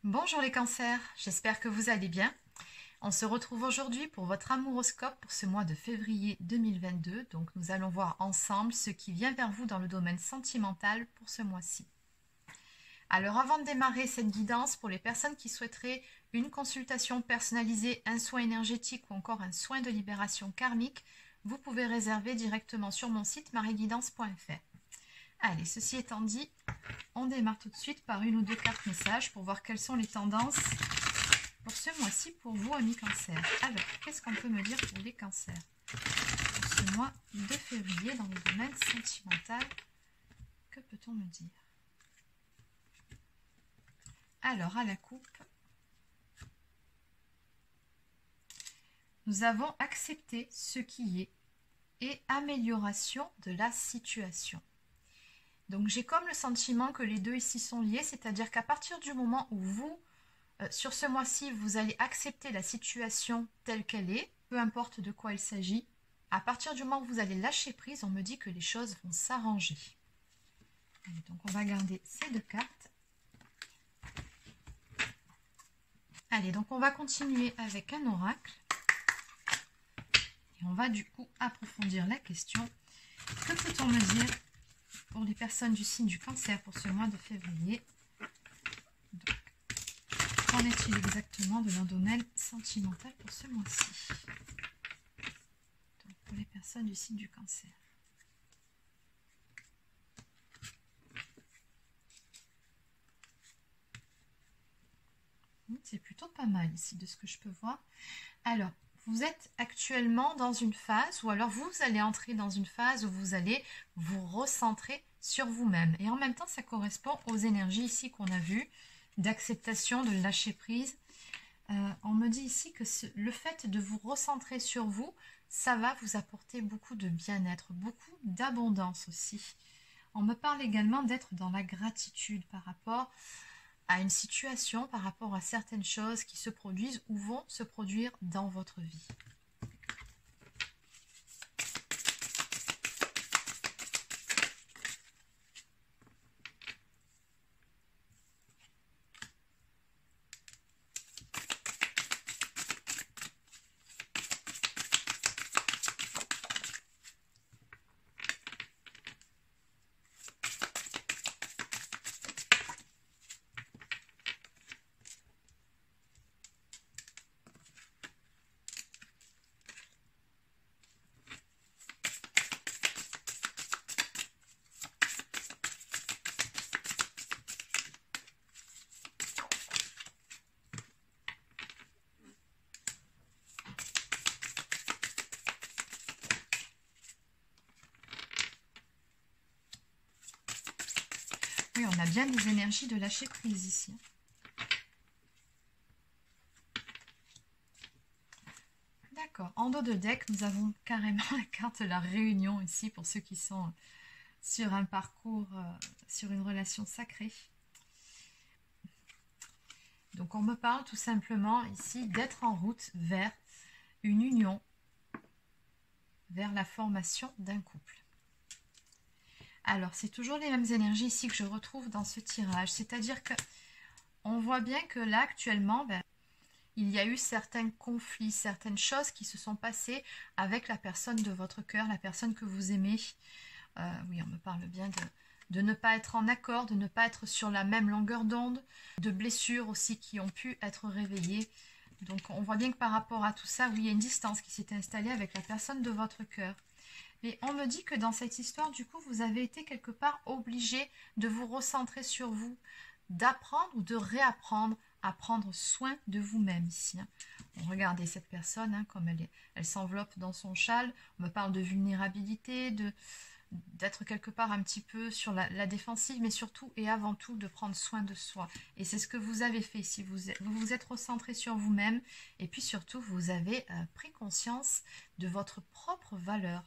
Bonjour les cancers, j'espère que vous allez bien. On se retrouve aujourd'hui pour votre amouroscope pour ce mois de février 2022. Donc nous allons voir ensemble ce qui vient vers vous dans le domaine sentimental pour ce mois-ci. Alors avant de démarrer cette guidance, pour les personnes qui souhaiteraient une consultation personnalisée, un soin énergétique ou encore un soin de libération karmique, vous pouvez réserver directement sur mon site marieguidance.fr. Allez, ceci étant dit, on démarre tout de suite par une ou deux cartes messages pour voir quelles sont les tendances pour ce mois-ci pour vous, amis cancers. Alors, qu'est-ce qu'on peut me dire pour les cancers pour ce mois de février dans le domaine sentimental? Que peut-on me dire? Alors, à la coupe, nous avons accepté ce qui est et amélioration de la situation. Donc j'ai comme le sentiment que les deux ici sont liés, c'est-à-dire qu'à partir du moment où vous, sur ce mois-ci, vous allez accepter la situation telle qu'elle est, peu importe de quoi il s'agit, à partir du moment où vous allez lâcher prise, on me dit que les choses vont s'arranger. Donc on va garder ces deux cartes. Allez, donc on va continuer avec un oracle. Et on va du coup approfondir la question. Que peut-on me dire pour les personnes du signe du cancer pour ce mois de février? Donc, qu'en est-il exactement de leur domaine sentimental pour ce mois-ci? Donc, pour les personnes du signe du cancer. C'est plutôt pas mal ici de ce que je peux voir. Alors, vous êtes actuellement dans une phase, ou alors vous allez entrer dans une phase où vous allez vous recentrer sur vous-même. Et en même temps, ça correspond aux énergies ici qu'on a vues, d'acceptation, de lâcher prise. On me dit ici que le fait de vous recentrer sur vous, ça va vous apporter beaucoup de bien-être, beaucoup d'abondance aussi. On me parle également d'être dans la gratitude par rapport à une situation, par rapport à certaines choses qui se produisent ou vont se produire dans votre vie. Oui, on a bien des énergies de lâcher prise ici. D'accord. En dos de deck, nous avons carrément la carte de la réunion ici pour ceux qui sont sur un parcours, sur une relation sacrée. Donc on me parle tout simplement ici d'être en route vers une union, vers la formation d'un couple. Alors, c'est toujours les mêmes énergies ici que je retrouve dans ce tirage. C'est-à-dire que on voit bien que là, actuellement, il y a eu certains conflits, certaines choses qui se sont passées avec la personne de votre cœur, la personne que vous aimez. Oui, on me parle bien de ne pas être en accord, de ne pas être sur la même longueur d'onde, de blessures aussi qui ont pu être réveillées. Donc, on voit bien que par rapport à tout ça, oui, il y a une distance qui s'est installée avec la personne de votre cœur. Mais on me dit que dans cette histoire, du coup, vous avez été quelque part obligé de vous recentrer sur vous, d'apprendre ou de réapprendre à prendre soin de vous-même ici. Regardez cette personne, comme elle s'enveloppe dans son châle. On me parle de vulnérabilité, d'être quelque part un petit peu sur la défensive, mais surtout et avant tout de prendre soin de soi. Et c'est ce que vous avez fait ici. Vous vous êtes recentré sur vous-même et puis surtout, vous avez pris conscience de votre propre valeur.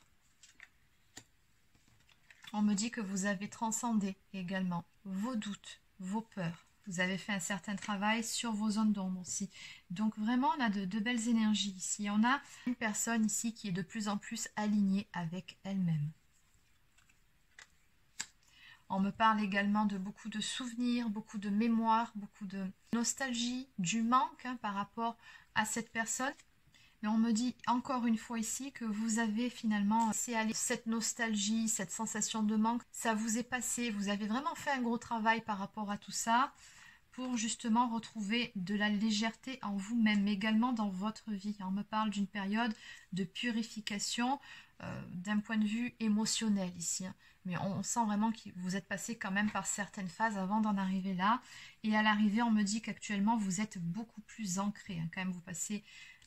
On me dit que vous avez transcendé également vos doutes, vos peurs. Vous avez fait un certain travail sur vos zones d'ombre aussi. Donc vraiment, on a de belles énergies ici. On a une personne ici qui est de plus en plus alignée avec elle-même. On me parle également de beaucoup de souvenirs, beaucoup de mémoires, beaucoup de nostalgie, du manque par rapport à cette personne. Mais on me dit encore une fois ici que vous avez finalement laissé aller cette nostalgie, cette sensation de manque. Ça vous est passé, vous avez vraiment fait un gros travail par rapport à tout ça pour justement retrouver de la légèreté en vous-même, mais également dans votre vie. On me parle d'une période de purification d'un point de vue émotionnel ici. Mais on sent vraiment que vous êtes passé quand même par certaines phases avant d'en arriver là. Et à l'arrivée, on me dit qu'actuellement, vous êtes beaucoup plus ancré. Quand même, vous passez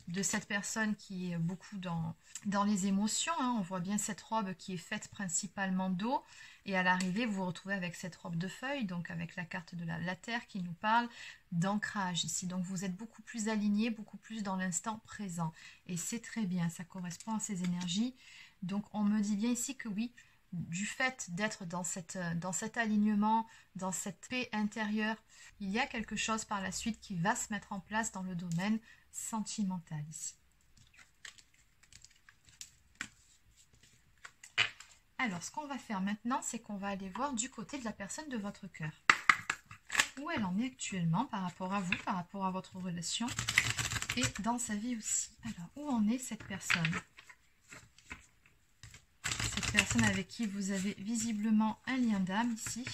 de cette personne qui est beaucoup dans les émotions. On voit bien cette robe qui est faite principalement d'eau. Et à l'arrivée, vous vous retrouvez avec cette robe de feuilles, donc avec la carte de la Terre qui nous parle d'ancrage ici. Donc vous êtes beaucoup plus aligné, beaucoup plus dans l'instant présent. Et c'est très bien, ça correspond à ces énergies. Donc on me dit bien ici que oui, du fait d'être dans cet alignement, dans cette paix intérieure, il y a quelque chose par la suite qui va se mettre en place dans le domaine sentimental ici. Alors, ce qu'on va faire maintenant, c'est qu'on va aller voir du côté de la personne de votre cœur. Où elle en est actuellement par rapport à vous, par rapport à votre relation et dans sa vie aussi. Alors, où en est cette personne? Cette personne avec qui vous avez visiblement un lien d'âme ici.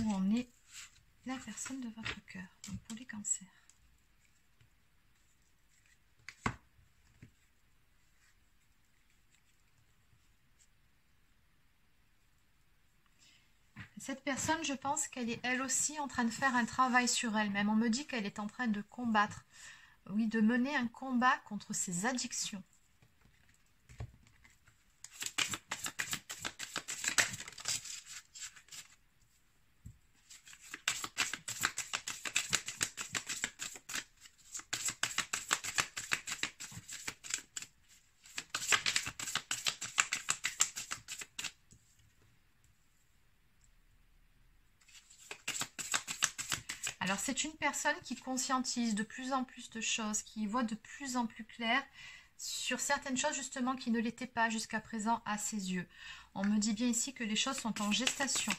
Où en est la personne de votre cœur, donc pour les cancers. Cette personne, je pense qu'elle est elle aussi en train de faire un travail sur elle-même. On me dit qu'elle est en train de combattre, oui, de mener un combat contre ses addictions. Alors, c'est une personne qui conscientise de plus en plus de choses, qui voit de plus en plus clair sur certaines choses justement qui ne l'étaient pas jusqu'à présent à ses yeux. On me dit bien ici que les choses sont en gestation.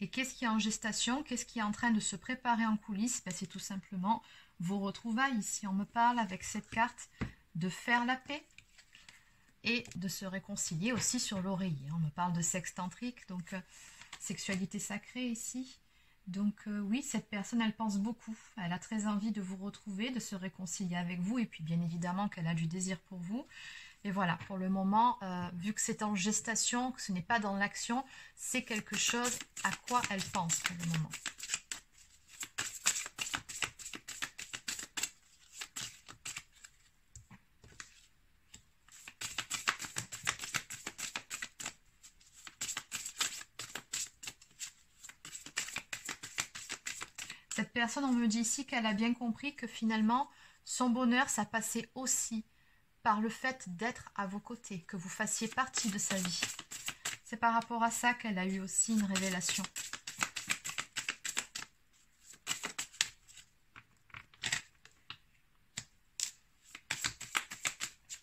Et qu'est-ce qui est en gestation? Qu'est-ce qui est en train de se préparer en coulisses? C'est tout simplement vos retrouvailles. Ici, on me parle avec cette carte de faire la paix et de se réconcilier aussi sur l'oreiller. On me parle de sexe tantrique, donc sexualité sacrée ici. Donc oui, cette personne, elle pense beaucoup. Elle a très envie de vous retrouver, de se réconcilier avec vous. Et puis bien évidemment qu'elle a du désir pour vous. Et voilà, pour le moment, vu que c'est en gestation, que ce n'est pas dans l'action, c'est quelque chose à quoi elle pense pour le moment. Cette personne, on me dit ici qu'elle a bien compris que finalement, son bonheur, ça passait aussi par le fait d'être à vos côtés, que vous fassiez partie de sa vie. C'est par rapport à ça qu'elle a eu aussi une révélation.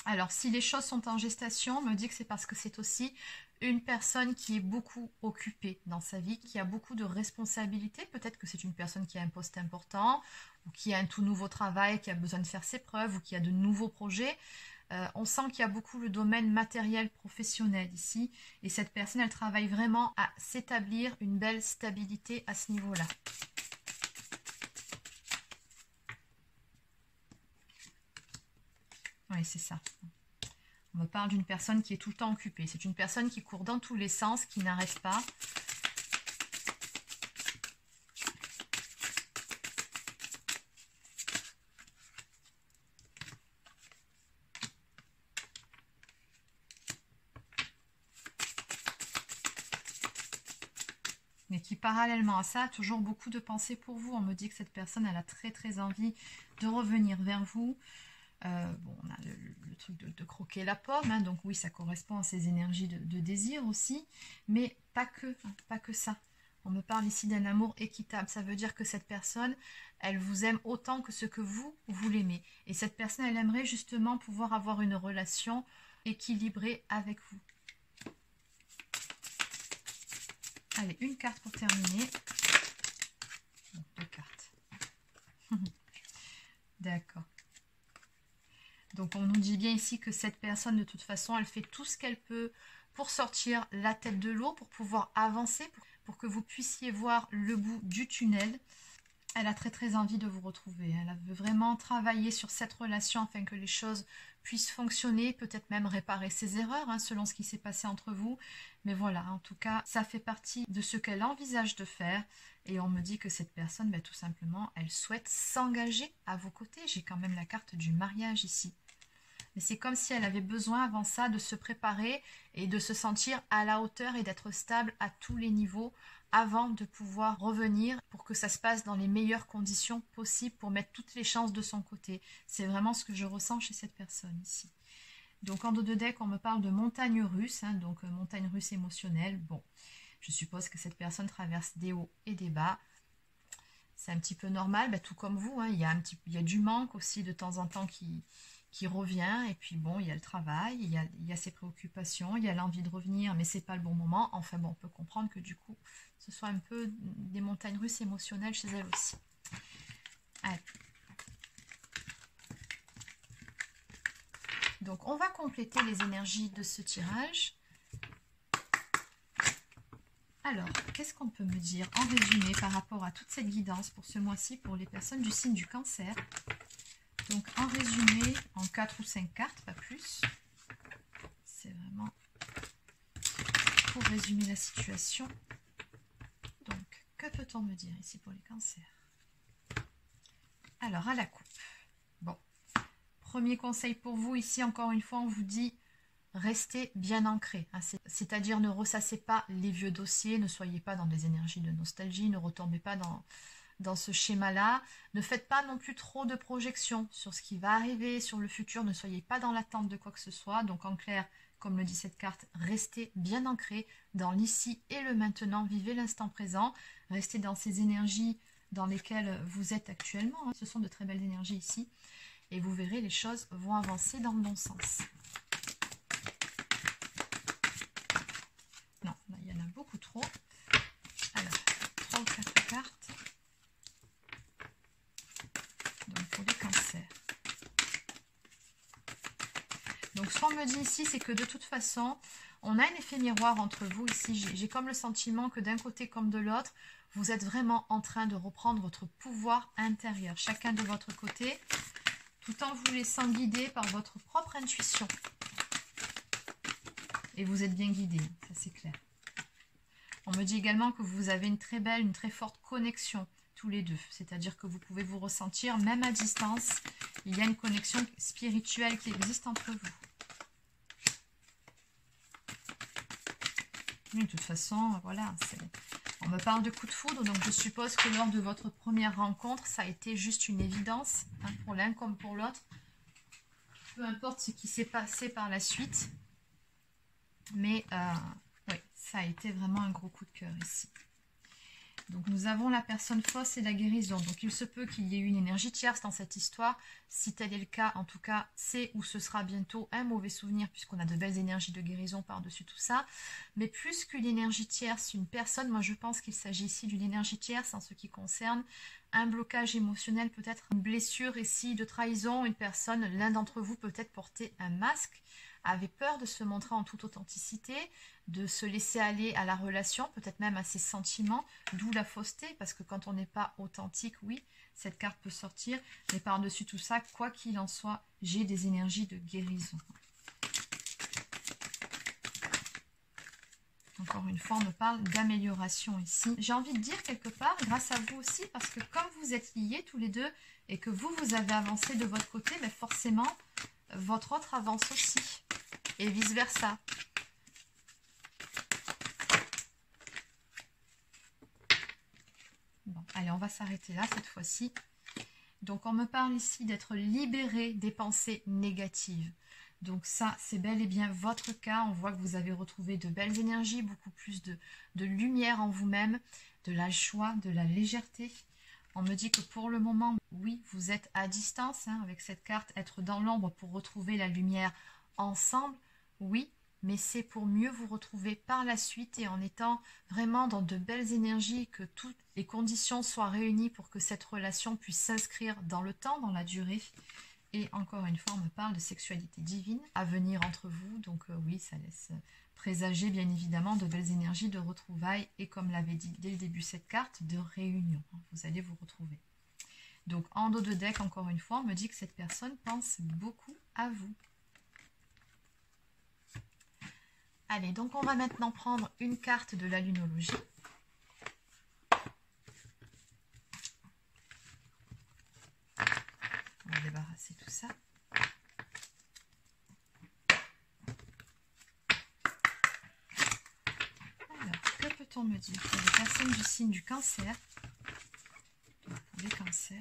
Alors, si les choses sont en gestation, on me dit que c'est parce que c'est aussi une personne qui est beaucoup occupée dans sa vie, qui a beaucoup de responsabilités. Peut-être que c'est une personne qui a un poste important, ou qui a un tout nouveau travail, qui a besoin de faire ses preuves, ou qui a de nouveaux projets. On sent qu'il y a beaucoup le domaine matériel professionnel ici. Et cette personne, elle travaille vraiment à s'établir une belle stabilité à ce niveau-là. Oui, c'est ça. On me parle d'une personne qui est tout le temps occupée. C'est une personne qui court dans tous les sens, qui n'arrête pas. Mais qui, parallèlement à ça, a toujours beaucoup de pensées pour vous. On me dit que cette personne, elle a très très envie de revenir vers vous. Bon, on a le truc de croquer la pomme, hein, donc oui, ça correspond à ces énergies de désir aussi, mais pas que ça. On me parle ici d'un amour équitable. Ça veut dire que cette personne, elle vous aime autant que ce que vous l'aimez. Et cette personne, elle aimerait justement pouvoir avoir une relation équilibrée avec vous. Allez, une carte pour terminer. Bon, 2 cartes. D'accord. Donc on nous dit bien ici que cette personne, de toute façon, elle fait tout ce qu'elle peut pour sortir la tête de l'eau, pour pouvoir avancer, pour que vous puissiez voir le bout du tunnel. Elle a très envie de vous retrouver. Elle veut vraiment travailler sur cette relation afin que les choses puissent fonctionner, peut-être même réparer ses erreurs, hein, selon ce qui s'est passé entre vous. Mais voilà, en tout cas, ça fait partie de ce qu'elle envisage de faire. Et on me dit que cette personne, tout simplement, elle souhaite s'engager à vos côtés. J'ai quand même la carte du mariage ici. Mais c'est comme si elle avait besoin avant ça de se préparer et de se sentir à la hauteur et d'être stable à tous les niveaux avant de pouvoir revenir pour que ça se passe dans les meilleures conditions possibles pour mettre toutes les chances de son côté. C'est vraiment ce que je ressens chez cette personne ici. Donc en dos de deck, on me parle de montagne russe, hein, donc montagne russe émotionnelle. Bon, je suppose que cette personne traverse des hauts et des bas. C'est un petit peu normal, tout comme vous, hein, il y a du manque aussi de temps en temps qui revient, et puis bon, il y a le travail, il y a ses préoccupations, il y a l'envie de revenir, mais c'est pas le bon moment. Enfin bon, on peut comprendre que du coup, ce soit un peu des montagnes russes émotionnelles chez elle aussi. Allez. Donc on va compléter les énergies de ce tirage. Alors, qu'est-ce qu'on peut me dire en résumé par rapport à toute cette guidance pour ce mois-ci pour les personnes du signe du Cancer? Donc en résumé, en 4 ou 5 cartes, pas plus. C'est vraiment pour résumer la situation. Donc, que peut-on me dire ici pour les cancers? Alors, à la coupe. Bon, premier conseil pour vous, ici encore une fois, on vous dit restez bien ancré. Hein, c'est-à-dire ne ressassez pas les vieux dossiers, ne soyez pas dans des énergies de nostalgie, ne retombez pas dans ce schéma-là. Ne faites pas non plus trop de projections sur ce qui va arriver, sur le futur. Ne soyez pas dans l'attente de quoi que ce soit. Donc en clair, comme le dit cette carte, restez bien ancré dans l'ici et le maintenant. Vivez l'instant présent. Restez dans ces énergies dans lesquelles vous êtes actuellement. Ce sont de très belles énergies ici. Et vous verrez, les choses vont avancer dans le bon sens. Non, là, il y en a beaucoup trop. Alors, 3 ou 4 cartes. Donc pour les cancers. Donc ce qu'on me dit ici, c'est que de toute façon, on a un effet miroir entre vous ici. J'ai comme le sentiment que d'un côté comme de l'autre, vous êtes vraiment en train de reprendre votre pouvoir intérieur, chacun de votre côté, tout en vous laissant guider par votre propre intuition. Et vous êtes bien guidé, ça c'est clair. On me dit également que vous avez une très belle, une très forte connexion tous les deux. C'est-à-dire que vous pouvez vous ressentir, même à distance, il y a une connexion spirituelle qui existe entre vous. Mais de toute façon, voilà, on me parle de coup de foudre, donc je suppose que lors de votre première rencontre, ça a été juste une évidence, hein, pour l'un comme pour l'autre. Peu importe ce qui s'est passé par la suite, mais oui, ça a été vraiment un gros coup de cœur ici. Donc nous avons la personne fausse et la guérison. Donc il se peut qu'il y ait eu une énergie tierce dans cette histoire. Si tel est le cas, en tout cas, c'est ou ce sera bientôt un mauvais souvenir puisqu'on a de belles énergies de guérison par-dessus tout ça. Mais plus qu'une énergie tierce, une personne, moi je pense qu'il s'agit ici d'une énergie tierce en ce qui concerne un blocage émotionnel, peut-être une blessure ici de trahison. Une personne, l'un d'entre vous peut-être portait un masque, avait peur de se montrer en toute authenticité, de se laisser aller à la relation, peut-être même à ses sentiments, d'où la fausseté, parce que quand on n'est pas authentique, oui, cette carte peut sortir, mais par-dessus tout ça, quoi qu'il en soit, j'ai des énergies de guérison. Encore une fois, on me parle d'amélioration ici. J'ai envie de dire quelque part, grâce à vous aussi, parce que comme vous êtes liés tous les deux, et que vous avez avancé de votre côté, mais forcément, votre autre avance aussi, et vice-versa. Bon, allez, on va s'arrêter là cette fois-ci. Donc, on me parle ici d'être libéré des pensées négatives. Donc ça, c'est bel et bien votre cas. On voit que vous avez retrouvé de belles énergies, beaucoup plus de lumière en vous-même. de la joie, de la légèreté. On me dit que pour le moment, oui, vous êtes à distance hein, avec cette carte, être dans l'ombre pour retrouver la lumière ensemble, oui, mais c'est pour mieux vous retrouver par la suite et en étant vraiment dans de belles énergies, que toutes les conditions soient réunies pour que cette relation puisse s'inscrire dans le temps, dans la durée. Et encore une fois, on me parle de sexualité divine à venir entre vous, donc oui, ça laisse présager bien évidemment de belles énergies de retrouvailles et comme l'avait dit dès le début cette carte, de réunion, vous allez vous retrouver. Donc en dos de deck, encore une fois, on me dit que cette personne pense beaucoup à vous. Allez, donc on va maintenant prendre une carte de la lunologie. On va débarrasser tout ça. Alors, que peut-on me dire pour les personnes du signe du cancer? Pour les cancers.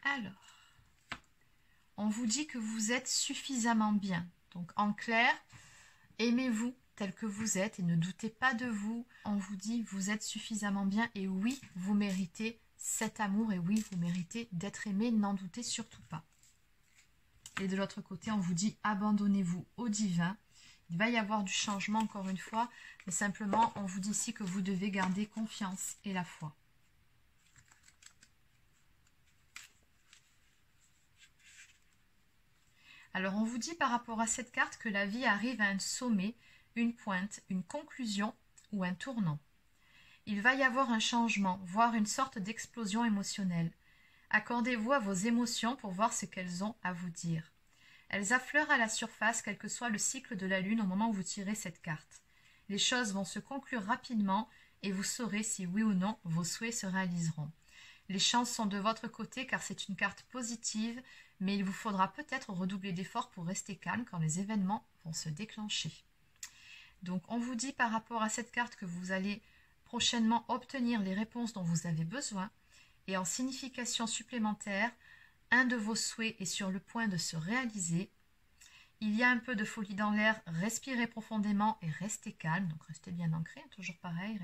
Alors, on vous dit que vous êtes suffisamment bien. Donc en clair, aimez-vous tel que vous êtes et ne doutez pas de vous. On vous dit vous êtes suffisamment bien et oui, vous méritez cet amour et oui, vous méritez d'être aimé, n'en doutez surtout pas. Et de l'autre côté, on vous dit abandonnez-vous au divin. Il va y avoir du changement encore une fois, mais simplement on vous dit ici que vous devez garder confiance et la foi. Alors on vous dit par rapport à cette carte que la vie arrive à un sommet, une pointe, une conclusion ou un tournant. Il va y avoir un changement, voire une sorte d'explosion émotionnelle. Accordez-vous à vos émotions pour voir ce qu'elles ont à vous dire. Elles affleurent à la surface, quel que soit le cycle de la lune au moment où vous tirez cette carte. Les choses vont se conclure rapidement et vous saurez si oui ou non vos souhaits se réaliseront. Les chances sont de votre côté car c'est une carte positive, mais il vous faudra peut-être redoubler d'efforts pour rester calme quand les événements vont se déclencher. Donc on vous dit par rapport à cette carte que vous allez prochainement obtenir les réponses dont vous avez besoin et en signification supplémentaire, un de vos souhaits est sur le point de se réaliser. Il y a un peu de folie dans l'air, respirez profondément et restez calme, donc restez bien ancré, toujours pareil,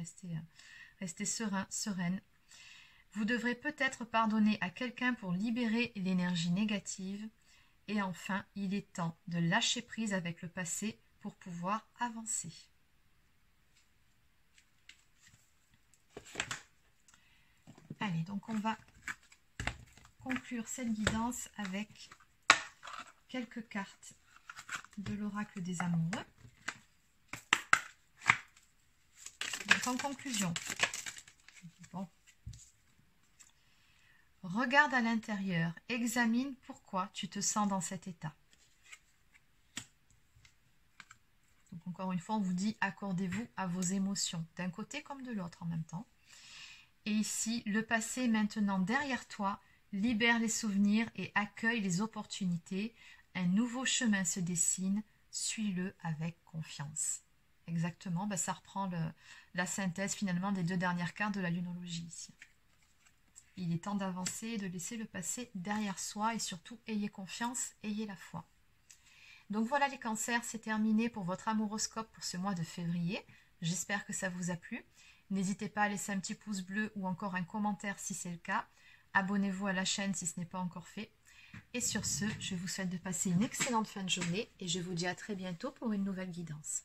restez serein, sereine. Vous devrez peut-être pardonner à quelqu'un pour libérer l'énergie négative. Et enfin, il est temps de lâcher prise avec le passé pour pouvoir avancer. Allez, donc on va conclure cette guidance avec quelques cartes de l'oracle des amoureux. Donc en conclusion, bon. Regarde à l'intérieur, examine pourquoi tu te sens dans cet état. Donc encore une fois, on vous dit accordez-vous à vos émotions, d'un côté comme de l'autre en même temps. Et ici, le passé est maintenant derrière toi, libère les souvenirs et accueille les opportunités. Un nouveau chemin se dessine, suis-le avec confiance. Exactement, ça reprend la synthèse finalement des deux dernières cartes de la lunologie ici. Il est temps d'avancer, de laisser le passé derrière soi et surtout, ayez confiance, ayez la foi. Donc voilà les cancers, c'est terminé pour votre amouroscope pour ce mois de février. J'espère que ça vous a plu. N'hésitez pas à laisser un petit pouce bleu ou encore un commentaire si c'est le cas. Abonnez-vous à la chaîne si ce n'est pas encore fait. Et sur ce, je vous souhaite de passer une excellente fin de journée et je vous dis à très bientôt pour une nouvelle guidance.